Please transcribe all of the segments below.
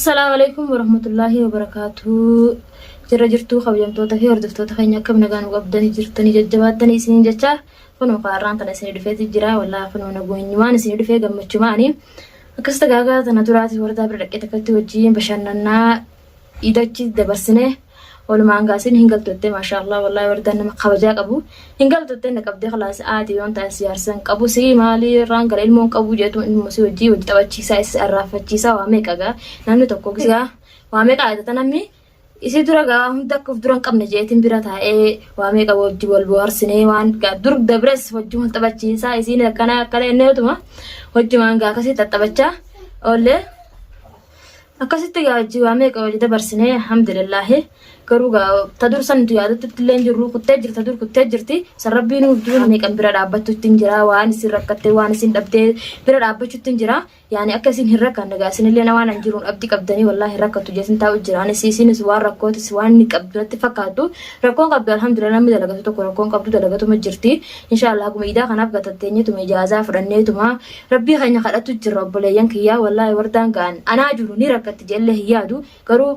السلام عليكم ورحمة الله وبركاته. جرجرتو خبيمتو تفي هردفتو تخيني كم نغان وقبدني جرتني ججباتني سنين جتا فنو قاران تنا سنين دفيت الجرا ولا فنو نقوين نوان سنين دفيت قمتشماني أكست غاغا تناتوراتي وردا بردك تكتي وجين بشاننا إيداكي دبرسنه ولما انقاسين هنقل توتي ما شاء الله والله وردان ما خبجاك أبو هنقل توتي نقبدي خلاص آتي يون تاسيارسن أبو سي مالي رانقل المون أبو جاتو إن مسي وجي وجتواتشي سايس الرافتشي سا واميكاغا نانو تقوكسا واميكا عادة تنمي isi dura gaa hunda kuf duran qabna jeetin bira taa'ee waa meeqa wajji wal bohaarsinee waan gaa dur dabres wajji wal taphachiisaa isiin akkana enneetuma wajjumaan gaa akkasii taphachaa oolle akkasitti gaa wajji waa meeqa wajji dabarsinee alhamdulillahi garuu gaa ta dur santu yaadatti illee jirru kuttee jirta dur kuttee jirti san rabbiin dur meeqan bira dhaabbachuutti jira waan isin rakkattee waan isin dhabdee bira dhaabbachuutti jira يعني أكاسين هركا نجاسين اللي أنا وانا نجيرون أبدي كبدني والله هركا تجاسين تاو جيران سيسين سوار ركوت سوان نكبدت فكاتو ركون قبل الحمد لله مدة لقيتو تكو ركون قبل دلقيتو مجرتي إن شاء الله كم إذا خنا بقى تتني توم إجازة فرنيتو ما ربي خينا خلاتو جرب ولا ينكيا والله وردان كان أنا أجروني ركت تجله هيادو كرو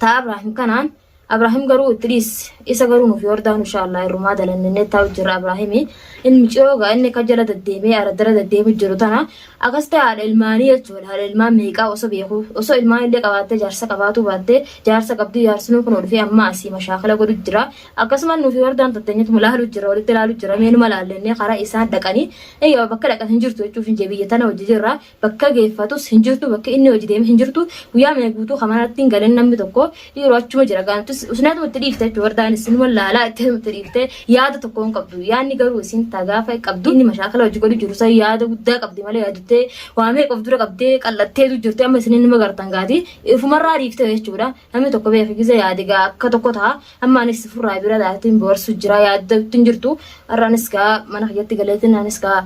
تاب راح كانان أبراهيم قرو تريس إسا قرو في وردان إن شاء الله الرمادة لأن نتاو جرى إبراهيمي إن مجروغا إن كجلة الديمي أردرة الديمي جروتانا أغسطة على المانية جول على المان ميكا وصو بيخو وصو المان اللي قباتة جارسة قباتو باتة جارسة قبدو جارسنو كنور في أما أسي مشاخلة قرو جرى أقسم أنه في وردان تتنيت ملاهلو جرى ولتلالو جرى مينو ملاليني خارا إسان دكاني أيوة بكا لك هنجرتو يتوفين جبيتانا وججرى بكا جيفاتوس هنجرتو بكا إني وجديم هنجرتو ويا ميقوتو خماناتين قلن نمي تقو يرواتشو مجرى قانتو usnaad mutadiifte wardaan isin wala la itte mutadiifte yaada tokkoon qabdu yaanni garuu isin tagaafa qabdu inni mashaakala hojii godhu jiru sa yaada guddaa qabdi malee yaadatte waamee qabdura qabdee qallatteetu jirti amma isin nima gartan gaati ifumarraa dhiifte jechuudha namni tokko beeku gize yaadiga akka tokko ta'a amma anis furraa bira daatiin boorsu jira yaada jirtu arraanis kaa mana kiyyatti galeetin anis kaa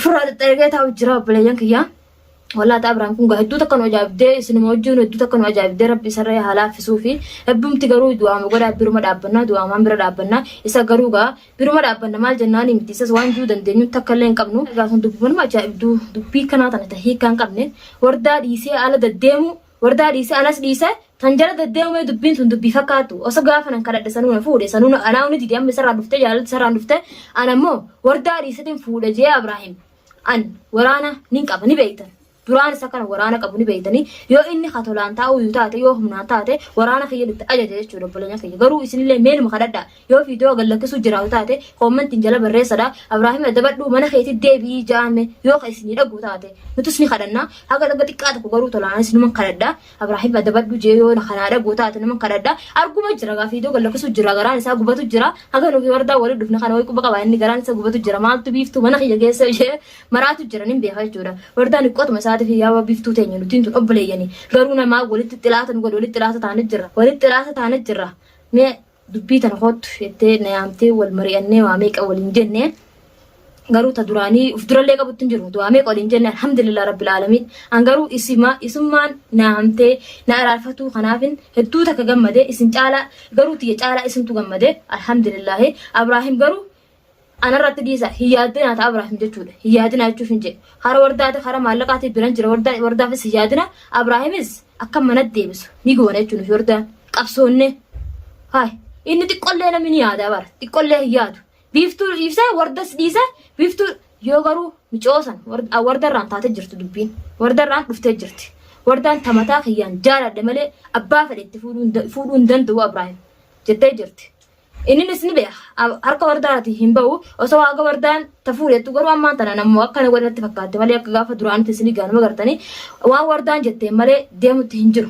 furraa xergee taa'u jira obboleeyyan kiyyaa والله تابران كون هدو تكن وجابدي سينما وجون هدو تكن وجابدي ربي سري حالا فسوفي ابم تغرو دوا مغدا بيرما دابنا دوا ما بير دابنا اسا غروغا بيرما دابنا مال جناني متيسس وان جو دندنيو تكلين قبنو غاسون دبون ما جابدو دبي كنا تنته هي كان قبني وردا ديسي على دديمو وردا ديسي انس ديسه تنجر دديمو دبين تون دبي فكاتو اسا غافن كدا سنون فودي سنون انا وني دي ام سرا دفته جال سرا دفته انا مو وردا ديسه تن فوده جي ابراهيم ان ورانا نينقب ني بيتن duraan isa kana waraana qabu ni beeytanii yoo inni khatolaan taa'u yoo taate yoo humnaan taate waraana fayyadatti ajaja jechuudha obboleeyyan kiyya garuu isinillee meenuma kadhadha yoo fiidiyoo gallakkisu jiraatu taate koomentiin jala barreessadha Abrahaam dabadhu mana keetti deebii jaame yoo ka isinii dhagu taate nutus ni kadhanna haga dhaga xiqqaa tokko garuu tolaan isinuman kadhadha Abrahaam dabadhu jee yoo kana dhagu taate numan kadhadha arguma jira gaa fiidiyoo gallakkisu jira garaan isaa gubatu jira haga nufi wardaa wali dhufna kana way quba qaba inni garaan isaa gubatu jira maaltu biiftu mana kiyya keessa jee maraatu jira nin beeka jechuudha wardaan iqqotuma في يابا بيفتو تاني نتين تقبل يعني قرونا ما ولد الثلاثة نقول ولد الثلاثة تانجرة ولد الثلاثة تانجرة ما دبيت أنا خط يتة نيامتي والمريانة وعميك أول إنجنة قرو تدراني وفدر اللي قبض تنجرو دواميك أول إنجنة الحمد لله رب العالمين أنقرو اسمان نيامتي نعرفتو خنافن هدو تكجمده اسم تعالى قرو تيجعله اسم تجمده الحمد لله إبراهيم قرو أنا رأيت ديسا هي يادنا أبراهيم جتوله هي يادنا أشوفين جي خار وردات خار معلقات برنجر وردا في سيادنا أبراهيم إز أكم من الديبس نيجونا يجون في وردا قبصونة هاي إنه تقول لنا من ياد أبار تقول له ياد بيفتو يفسا وردا ديسا بيفتو يوغرو مجوسن وردا ران تات جرت دبين وردا ران رفت جرت وردا ثمتا خيان جارا دمله أبا فريت فودون دن دو أبراهيم جت جرت إني نسني بيا هرك ورداتي هنبو وسوا أجا وردان تفوري تقولوا أما تنا نمو أكنا وردان تفكرت مالي أكجا فدران تسني جانو مقرتني وردان جتة مالي ديم تهنجر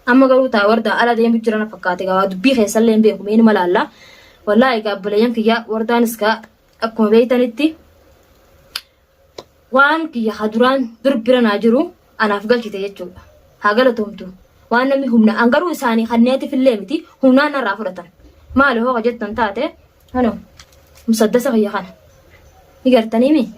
أما قالوا تا وردا على ديم بيجرنا فكرت جا دبي خيسلين بيهم مين ملالا والله يقبلين كيا وردان إسكا أكون بيتنتي وان كيا خدران دربنا ناجرو أنا أفقل كده يجوا هاجلا تومتو وأنا مهمنا أنقروا إنساني خنيتي في الليمتي هنا نرافرتن ما له هو جدا تاته هنو مسدسة هي خان يقرتني مي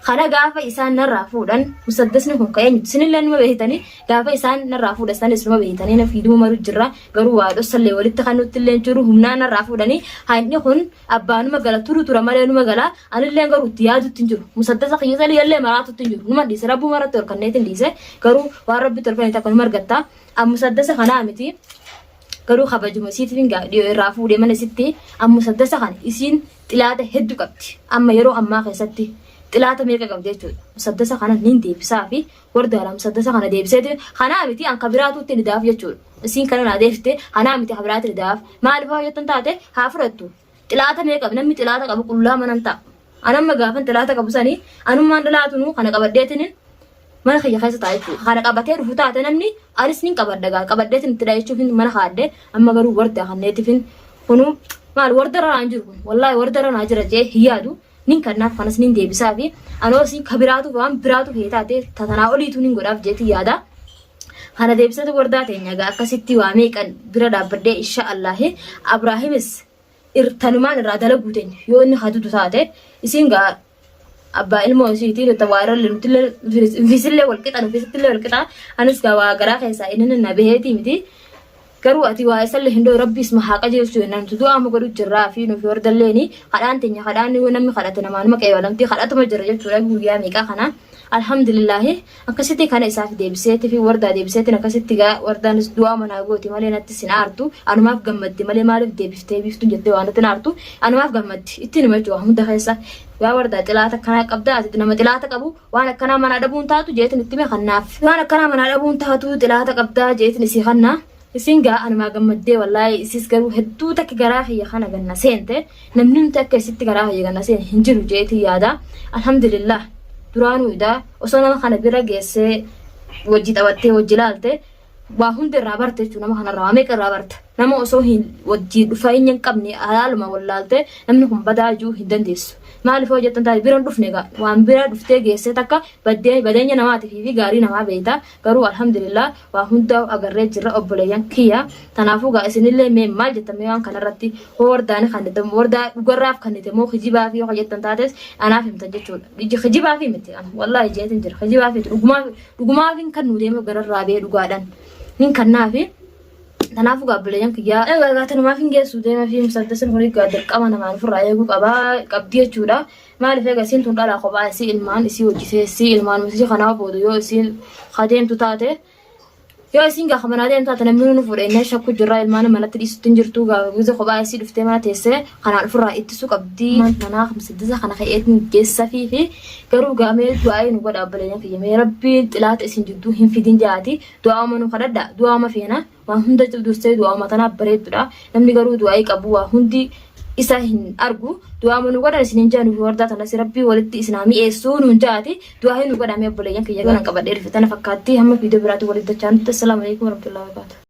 خنا قافة إنسان نرافودن مسدسنا هم كأني سن اللي أنا ما بهتني قافة إنسان نرافود إنسان اسمه بهتني أنا في دوما رجرة قروا أرسل لي ولد تخنوا تلين جرو هم نرافودني هاي نكون أبانو مقالة تورو مالي مقالة أنا اللي قروا تيادو تنجرو مسدسة خيزة اللي يلا مراتو تنجرو نما دي سرابو مرات تركنيتن ديسة قروا وارب تركني تكون مرقتا أم مسدسة خنا أمتي قروا خبجوا مسيت فين قاعد يرافود من ستي أم مسدسة خان إسين تلاته هدو قبتي أما يرو أما خيستي تلاته ميكا قبدي مسدسة خانة نين دي بسافي ورد على مسدسة خانة دي بسيتي خانة أمتي أن كبيراتو تنداف يجول سين كانوا ناديفتي خانة أمتي خبرات نداف ما ألفا يتنتاتي هافرتو تلاته ميكا بنمي تلاته قبو كلها مننتا أنا ما قافن تلاته قبو ساني أنا ما ندلاتو خانة قبديتنين mana khayya khaysa taaytu khana qabatee rufutaa namni anis nin qabaddaga qabaddeetin itti dhaayechuufin mana haadde amma garuu warda kanneetifin kunu maal wardara raan jiru wallahi wardara naa jira jee hiyaadu nin kannaaf kanas nin deebisaa fi anoo sin kabiraatu waan biraatu heetaate tatanaa oliitu nin godhaaf jeeti yaada kana deebisatu wardaa teenya gaa akkasitti waa meeqan bira dhaabbadhee insha Allah Abraahimis irtanumaan irraa dalaguu teenya yoo inni hadutu taate isin gaa أبا الموسيقى للتوارى في سلة والقطع في سلة والقطع أنا سكوا قراء خيسا إننا نبهتي متي كرواتي واسل هندو ربي اسمها قجيل شو إننا تدوا أم قرود جرافي نفي ورد الليني خلان تني خلان ونمي خلاتنا ما نمك أيوة لمتي خلات ما جرجت شو رجوا يا ميكا خنا الحمد لله أكسيتي كان إساف ديبسيتي في ورد ديبسيتي نكسيتي جا ورد نس دوا من أقوتي مالي نتسين أرتو أنا ما أفهم مالي مالي ديبستي بيفتو جدي وأنا تنارتو أنا ما أفهم إتني ما جوا هم دخيسا وورد تلاته كنا قبضة أتنا ما تلاته قبو وأنا كنا من أدبون تاتو جيت نتمي خناف وأنا كنا من أدبون تاتو تلاته قبضة جيت نسي خنا isinga ana ma gammadde wallahi isis garu heddu tak garaahi ya khana ganna sente namnim tak sitti garaahi ganna sen hinjiru jeeti yaada alhamdulillah duranu ida osona khana bira gese wajji tawatte wajjilalte wa hunde rabarte chuna ma khana rawame ka rabarte nama oso hin wajji dufaynyan qabni alaluma wallalte namni hum badaju hindandesu maali foo jettan taate biran dhufnega waan bira dhuftee geesse takka badeenya namaati fi gaarii namaa beeyta garuu alhamdulillah waa hunda agarree jirra obboleeyyan kiyya tanaafuu gaa isinillee mee maal jettame waan kanarratti wardaani kannite wardaa dhugarraaf kannite moo kijibaa fi yoo jettan taates anaaf himtan jechuudha kijibaa fi miti wallahi jeetin jira kijibaa fi dhugumaafin kan nu deeme gararraa bee dhugaadhaan nin kannaafi tanaafuu gaabbileeyyan kiyyaa egaa namaaf hin geessu deema fi musaddasin kun dirqama namaan ofirraa eeguu qabdi jechuudha maaliif egaa isiin tun dhalaa kophaa isii ilmaan isii hojjisee isii ilmaan isii kanaaf booda yoo isiin adeemtu taate yoo isiin gaafa mana adeemtu taate namni nu fuudhee shakku jirraa ilmaan manatti dhiisutti hin jirtu gaafa kophaa isii dhuftee mana teessee kanaan ofirraa ittisuu qabdi manaa musaddasa kana ka'eetiin geessa fi garuu gaamee du'aa nu godha abboleeyyan kiyya mee rabbii xilaata isin jidduu hin fidin jaati du'aa nu kadhadha du'aa feena waan hunda dursee du'aa tanaa bareedduudha namni garuu du'aa qabu waa hundi isa hin argu du'aa nu godha isin jaanu wardaa tanas rabbii walitti islaamii eessuu nu jaati du'aa nu godha mee abboleeyyan kiyya ganan qabadhee rifetana fakkaatti hamma viidiyoo biraatti walitti dachaan. Assalaamu alaykum warahmatullahi wabarakatuh.